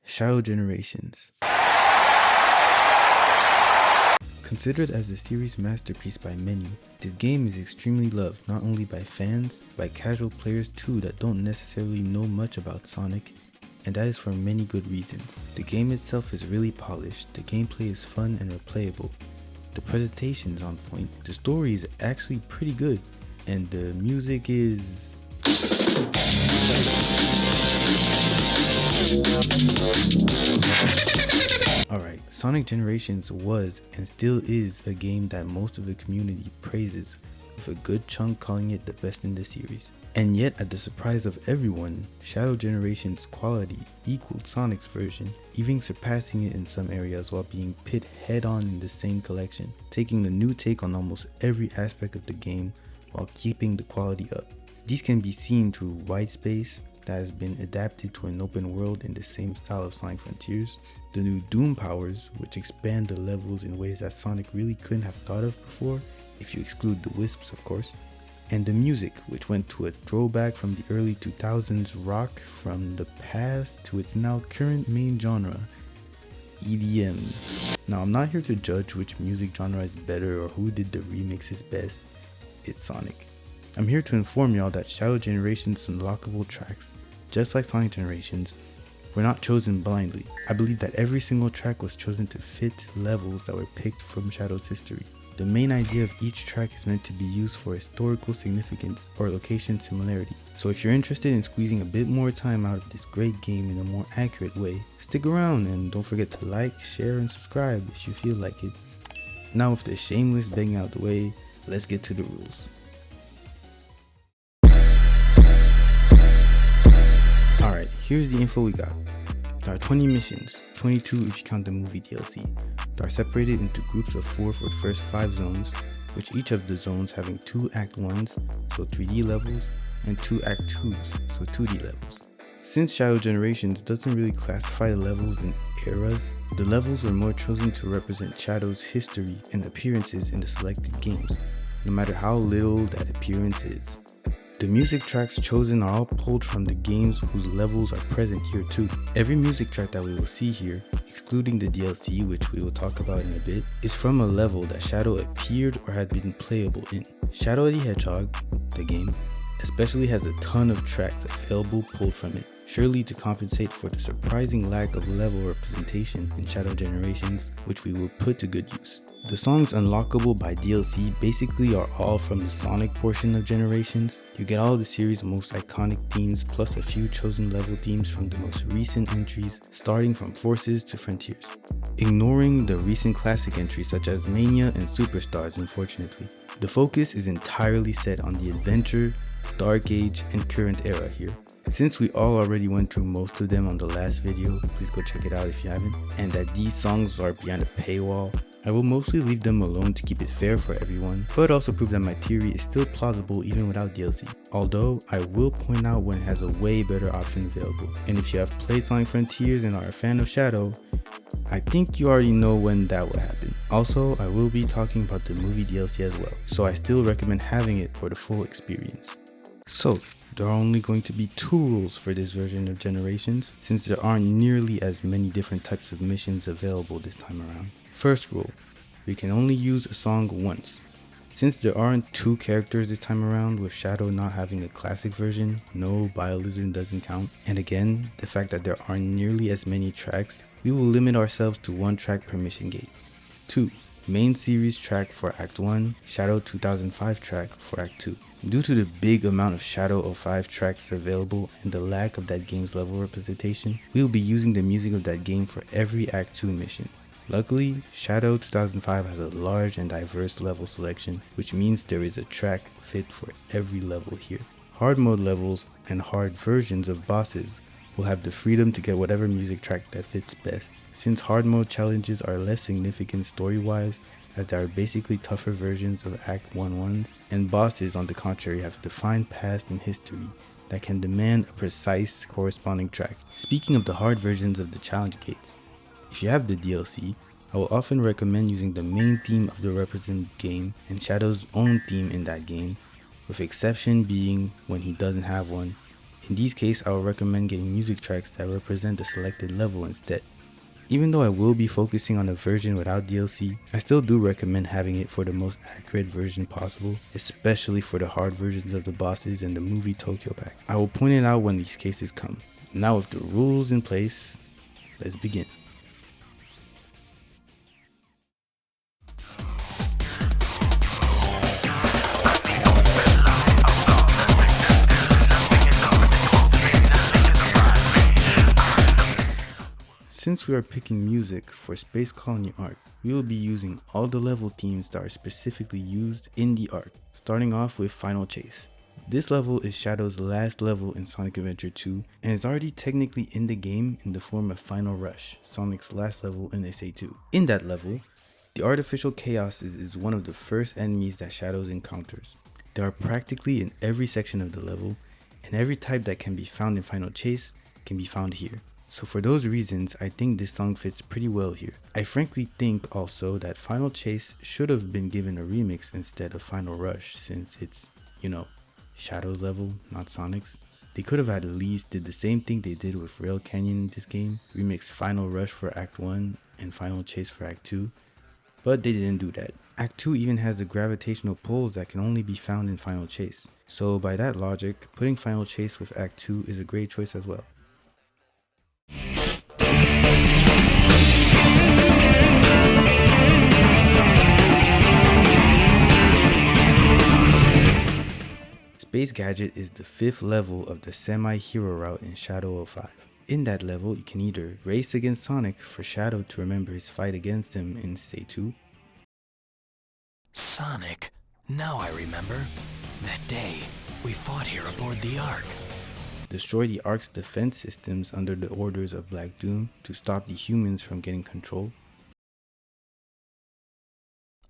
Shadow Generations. Considered as a series masterpiece by many, this game is extremely loved not only by fans, but by casual players too that don't necessarily know much about Sonic, and that is for many good reasons. The game itself is really polished, the gameplay is fun and replayable, the presentation is on point, the story is actually pretty good, and the music is... Alright, Sonic Generations was and still is a game that most of the community praises, with a good chunk calling it the best in the series. And yet, at the surprise of everyone, Shadow Generations' quality equaled Sonic's version, even surpassing it in some areas while being pit head-on in the same collection, taking a new take on almost every aspect of the game while keeping the quality up. These can be seen through white space that has been adapted to an open world in the same style of Sonic Frontiers, the new Doom powers, which expand the levels in ways that Sonic really couldn't have thought of before, if you exclude the wisps of course, and the music, which went to a throwback from the early 2000s rock from the past to its now current main genre, EDM. Now I'm not here to judge which music genre is better or who did the remixes best, it's Sonic. I'm here to inform y'all that Shadow Generations unlockable tracks, just like Sonic Generations, were not chosen blindly. I believe that every single track was chosen to fit levels that were picked from Shadow's history. The main idea of each track is meant to be used for historical significance or location similarity. So if you're interested in squeezing a bit more time out of this great game in a more accurate way, stick around and don't forget to like, share, and subscribe if you feel like it. Now with the shameless begging out the way, let's get to the rules. Alright, here's the info we got. There are 20 missions, 22 if you count the movie DLC. They are separated into groups of 4 for the first 5 zones, which each of the zones having 2 Act 1s, so 3D levels, and 2 Act 2s, so 2D levels. Since Shadow Generations doesn't really classify the levels in eras, the levels were more chosen to represent Shadow's history and appearances in the selected games, no matter how little that appearance is. The music tracks chosen are all pulled from the games whose levels are present here too. Every music track that we will see here, excluding the DLC which we will talk about in a bit, is from a level that Shadow appeared or had been playable in. Shadow the Hedgehog, the game, especially has a ton of tracks available pulled from it, surely to compensate for the surprising lack of level representation in Shadow Generations, which we will put to good use. The songs Unlockable by DLC basically are all from the Sonic portion of Generations. You get all the series' most iconic themes plus a few chosen level themes from the most recent entries, starting from Forces to Frontiers. Ignoring the recent classic entries such as Mania and Superstars unfortunately. The focus is entirely set on the adventure, Dark Age, and current era here. Since we all already went through most of them on the last video, please go check it out if you haven't, and that these songs are behind a paywall, I will mostly leave them alone to keep it fair for everyone, but also prove that my theory is still plausible even without DLC. Although, I will point out when it has a way better option available, and if you have played Sonic Frontiers and are a fan of Shadow, I think you already know when that will happen. Also, I will be talking about the movie DLC as well, so I still recommend having it for the full experience. So, there are only going to be 2 rules for this version of Generations, since there aren't nearly as many different types of missions available this time around. First rule, we can only use a song once. Since there aren't 2 characters this time around, with Shadow not having a classic version, no, Biolizard doesn't count, and again, the fact that there aren't nearly as many tracks, we will limit ourselves to 1 track per mission gate. 2. Main series track for Act 1, Shadow 2005 track for Act 2. Due to the big amount of Shadow 05 tracks available and the lack of that game's level representation, we will be using the music of that game for every Act 2 mission. Luckily, Shadow 2005 has a large and diverse level selection, which means there is a track fit for every level here. Hard mode levels and hard versions of bosses will have the freedom to get whatever music track that fits best, since hard mode challenges are less significant story-wise, as they are basically tougher versions of Act 1-1s, and bosses on the contrary have defined past and history that can demand a precise corresponding track. Speaking of the hard versions of the challenge gates, if you have the DLC, I will often recommend using the main theme of the represented game and Shadow's own theme in that game, with exception being when he doesn't have one, In these cases, I would recommend getting music tracks that represent the selected level instead. Even though I will be focusing on a version without DLC, I still do recommend having it for the most accurate version possible, especially for the hard versions of the bosses in the movie Tokyo Pack. I will point it out when these cases come. Now with the rules in place, let's begin. Since we are picking music for Space Colony Arc, we will be using all the level themes that are specifically used in the arc, starting off with Final Chase. This level is Shadow's last level in Sonic Adventure 2 and is already technically in the game in the form of Final Rush, Sonic's last level in SA2. In that level, the Artificial Chaos is one of the first enemies that Shadow encounters. They are practically in every section of the level, and every type that can be found in Final Chase can be found here. So for those reasons, I think this song fits pretty well here. I frankly think also that Final Chase should have been given a remix instead of Final Rush, since it's, Shadow's level, not Sonic's. They could have at least did the same thing they did with Rail Canyon in this game, remix Final Rush for Act 1 and Final Chase for Act 2, but they didn't do that. Act 2 even has the gravitational pulls that can only be found in Final Chase, so by that logic, putting Final Chase with Act 2 is a great choice as well. Space Gadget is the 5th level of the semi-hero route in Shadow 05. In that level, you can either race against Sonic for Shadow to remember his fight against him in State 2. Sonic, now I remember. That day, we fought here aboard the Ark. Destroy the Ark's defense systems under the orders of Black Doom to stop the humans from getting control.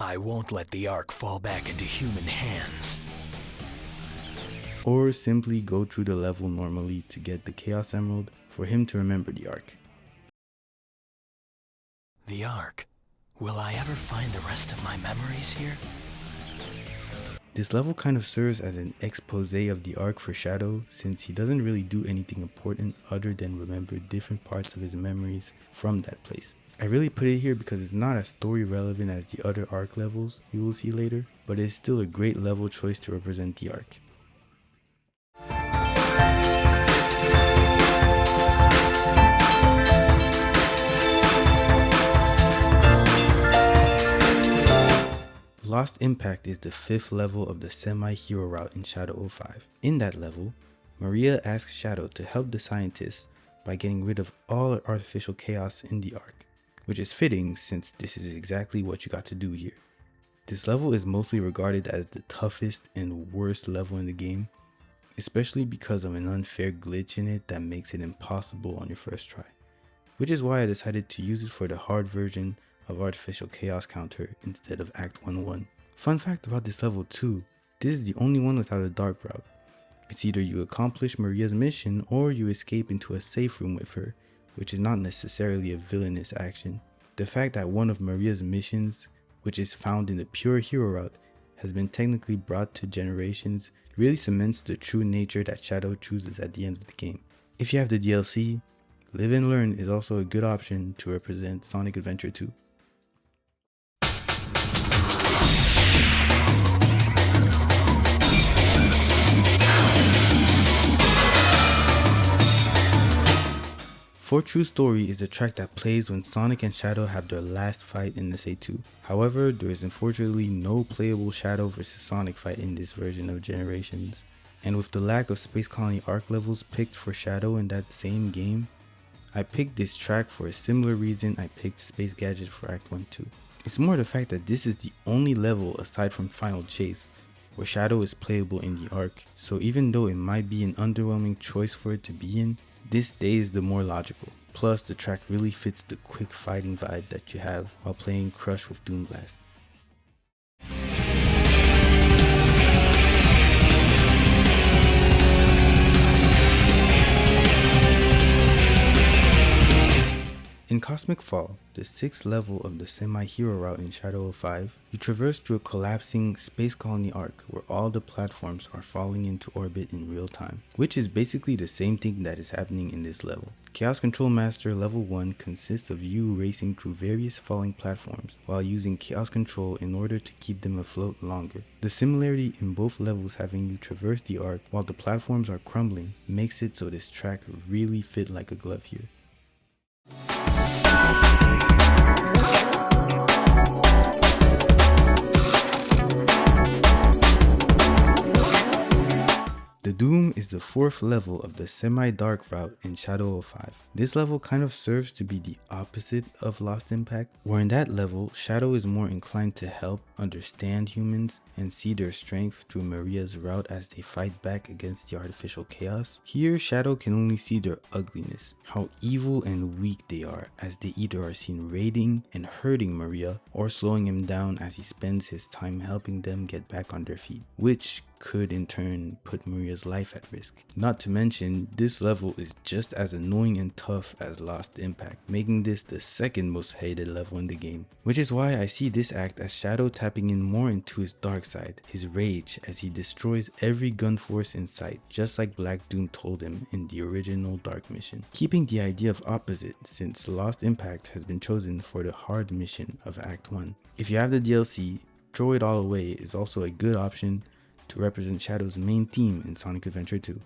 I won't let the Ark fall back into human hands. Or simply go through the level normally to get the Chaos Emerald for him to remember the Ark. The Ark? Will I ever find the rest of my memories here? This level kind of serves as an expose of the Ark for Shadow, since he doesn't really do anything important other than remember different parts of his memories from that place. I really put it here because it's not as story relevant as the other Ark levels we will see later, but it's still a great level choice to represent the Ark. Lost Impact is the 5th level of the semi-hero route in Shadow 05. In that level, Maria asks Shadow to help the scientists by getting rid of all artificial chaos in the Ark, which is fitting since this is exactly what you got to do here. This level is mostly regarded as the toughest and worst level in the game, especially because of an unfair glitch in it that makes it impossible on your first try, which is why I decided to use it for the hard version of Artificial Chaos Counter instead of Act 1-1. Fun fact about this level too, this is the only one without a dark route. It's either you accomplish Maria's mission or you escape into a safe room with her, which is not necessarily a villainous action. The fact that one of Maria's missions, which is found in the pure hero route, has been technically brought to Generations really cements the true nature that Shadow chooses at the end of the game. If you have the DLC, Live and Learn is also a good option to represent Sonic Adventure 2. For True Story is a track that plays when Sonic and Shadow have their last fight in this A2. However, there is unfortunately no playable Shadow vs Sonic fight in this version of Generations. And with the lack of Space Colony Arc levels picked for Shadow in that same game, I picked this track for a similar reason I picked Space Gadget for Act 1-2. It's more the fact that this is the only level aside from Final Chase where Shadow is playable in the Arc, so even though it might be an underwhelming choice for it to be in, this stays the more logical. Plus, the track really fits the quick fighting vibe that you have while playing Crush with Doom Blast. In Cosmic Fall, the 6th level of the semi-hero route in Shadow of 5, you traverse through a collapsing space colony arc where all the platforms are falling into orbit in real time, which is basically the same thing that is happening in this level. Chaos Control Master level 1 consists of you racing through various falling platforms while using Chaos Control in order to keep them afloat longer. The similarity in both levels having you traverse the arc while the platforms are crumbling makes it so this track really fit like a glove here. The Doom is the 4th level of the semi-dark route in Shadow of 5. This level kind of serves to be the opposite of Lost Impact, where in that level, Shadow is more inclined to help understand humans and see their strength through Maria's route as they fight back against the artificial chaos. Here, Shadow can only see their ugliness, how evil and weak they are, as they either are seen raiding and hurting Maria or slowing him down as he spends his time helping them get back on their feet, which could in turn put Maria's life at risk. Not to mention, this level is just as annoying and tough as Lost Impact, making this the 2nd most hated level in the game. Which is why I see this act as Shadow tapping in more into his dark side, his rage, as he destroys every gun force in sight, just like Black Doom told him in the original Dark mission. Keeping the idea of opposite, since Lost Impact has been chosen for the hard mission of Act 1. If you have the DLC, throw it all away is also a good option to represent Shadow's main theme in Sonic Adventure 2.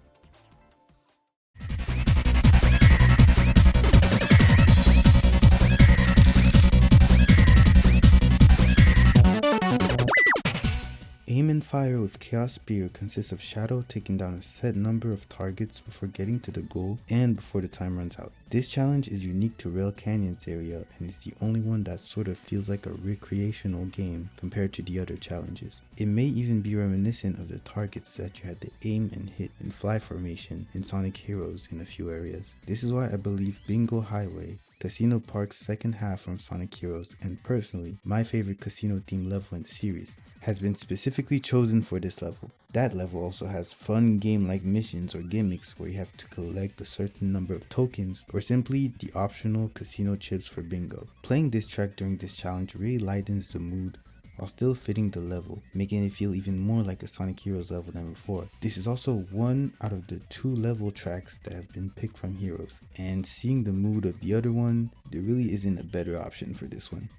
Aim and fire with Chaos Spear consists of Shadow taking down a set number of targets before getting to the goal and before the time runs out. This challenge is unique to Rail Canyon's area and is the only one that sort of feels like a recreational game compared to the other challenges. It may even be reminiscent of the targets that you had to aim and hit in fly formation in Sonic Heroes in a few areas. This is why I believe Bingo Highway, Casino Park's second half from Sonic Heroes, and personally, my favorite casino themed level in the series, has been specifically chosen for this level. That level also has fun game-like missions or gimmicks where you have to collect a certain number of tokens or simply the optional casino chips for bingo. Playing this track during this challenge really lightens the mood while still fitting the level, making it feel even more like a Sonic Heroes level than before. This is also one out of the 2 level tracks that have been picked from Heroes, and seeing the mood of the other one, there really isn't a better option for this one.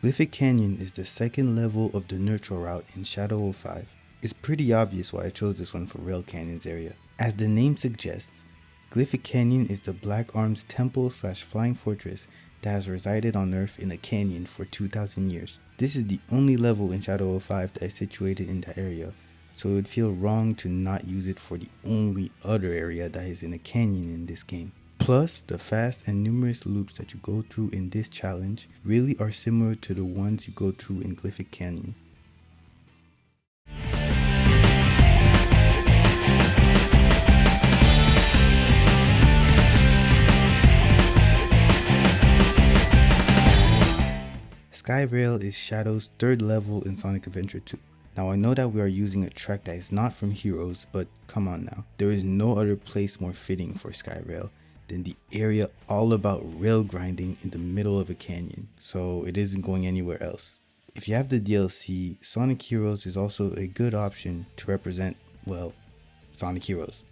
Glyphic Canyon is the 2nd level of the neutral route in Shadow of 5. It's pretty obvious why I chose this one for Rail Canyon's area. As the name suggests, Glyphic Canyon is the Black Arm's temple / flying fortress that has resided on Earth in a canyon for 2,000 years. This is the only level in Shadow of 5 that is situated in that area, so it would feel wrong to not use it for the only other area that is in a canyon in this game. Plus, the fast and numerous loops that you go through in this challenge really are similar to the ones you go through in Glyphic Canyon. Skyrail is Shadow's 3rd level in Sonic Adventure 2. Now I know that we are using a track that is not from Heroes, but come on now. There is no other place more fitting for Skyrail than the area all about rail grinding in the middle of a canyon, so it isn't going anywhere else. If you have the DLC, Sonic Heroes is also a good option to represent, well, Sonic Heroes.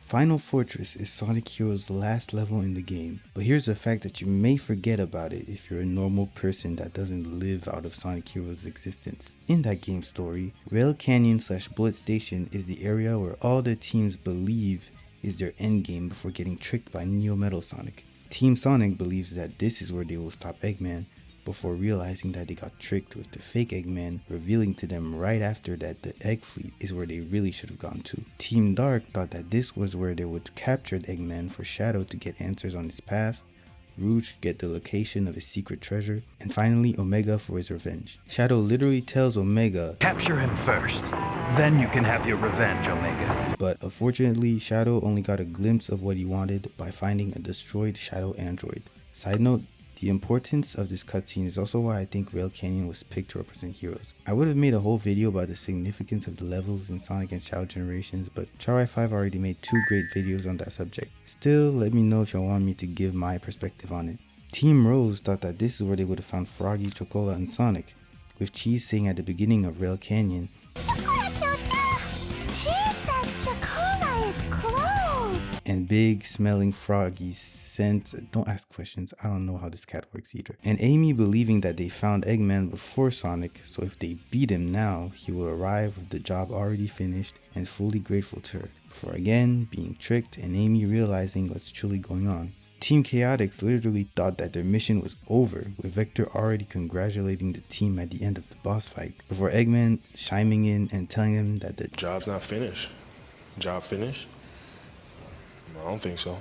Final Fortress is Sonic Heroes' last level in the game, but here's a fact that you may forget about it if you're a normal person that doesn't live out of Sonic Heroes' existence. In that game story, Rail Canyon / Bullet Station is the area where all the teams believe is their endgame before getting tricked by Neo Metal Sonic. Team Sonic believes that this is where they will stop Eggman, before realizing that they got tricked with the fake Eggman, revealing to them right after that the Egg Fleet is where they really should have gone to. Team Dark thought that this was where they would capture Eggman for Shadow to get answers on his past, Rouge to get the location of his secret treasure, and finally Omega for his revenge. Shadow literally tells Omega, Capture him first, then you can have your revenge, Omega. But unfortunately, Shadow only got a glimpse of what he wanted by finding a destroyed Shadow android. Side note, the importance of this cutscene is also why I think Rail Canyon was picked to represent heroes. I would have made a whole video about the significance of the levels in Sonic and Shadow Generations, but Chari5 already made 2 great videos on that subject. Still, let me know if y'all want me to give my perspective on it. Team Rose thought that this is where they would have found Froggy, Chocola, and Sonic, with Cheese saying at the beginning of Rail Canyon, and Big smelling Froggy's scent. Don't ask questions, I don't know how this cat works either. And Amy believing that they found Eggman before Sonic, so if they beat him now, he will arrive with the job already finished and fully grateful to her, before again being tricked and Amy realizing what's truly going on. Team Chaotix literally thought that their mission was over, with Vector already congratulating the team at the end of the boss fight, before Eggman chiming in and telling him that the job's not finished. Job finished? I don't think so.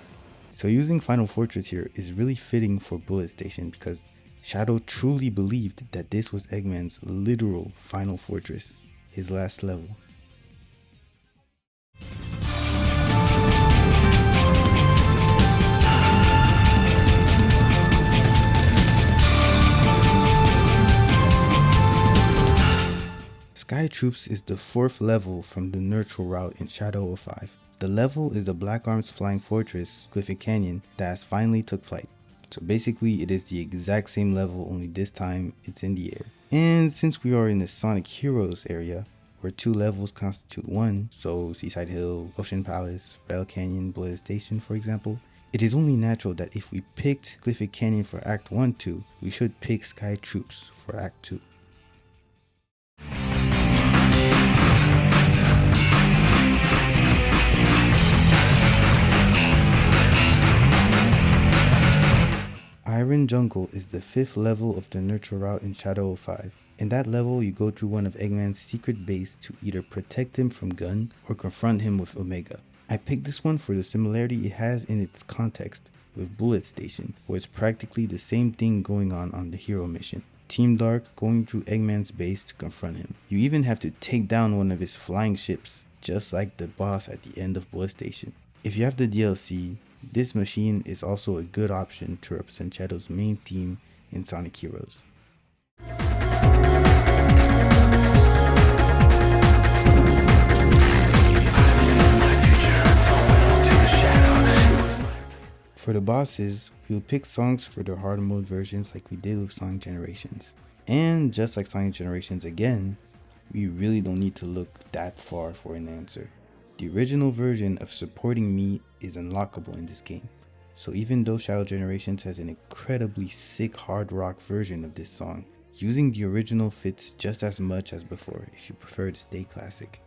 So using Final Fortress here is really fitting for Bullet Station because Shadow truly believed that this was Eggman's literal Final Fortress, his last level. Sky Troops is the 4th level from the neutral route in Shadow 05. The level is the Black Arms Flying Fortress, Cliffy Canyon, that has finally took flight. So basically it is the exact same level, only this time it's in the air. And since we are in the Sonic Heroes area, where 2 levels constitute 1, so Seaside Hill, Ocean Palace, Rail Canyon, Bullet Station for example, it is only natural that if we picked Cliffy Canyon for Act 1-2, we should pick Sky Troops for Act 2. Iron Jungle is the 5th level of the neutral route in Shadow 05. In that level, you go through one of Eggman's secret base to either protect him from Gun or confront him with Omega. I picked this one for the similarity it has in its context with Bullet Station, where it's practically the same thing going on the hero mission. Team Dark going through Eggman's base to confront him. You even have to take down one of his flying ships, just like the boss at the end of Bullet Station. If you have the DLC, this machine is also a good option to represent Shadow's main theme in Sonic Heroes. For the bosses, we will pick songs for their hard mode versions like we did with Sonic Generations. And just like Sonic Generations again, we really don't need to look that far for an answer. The original version of Supporting Me is unlockable in this game, so even though Shadow Generations has an incredibly sick hard rock version of this song, using the original fits just as much as before if you prefer to stay classic.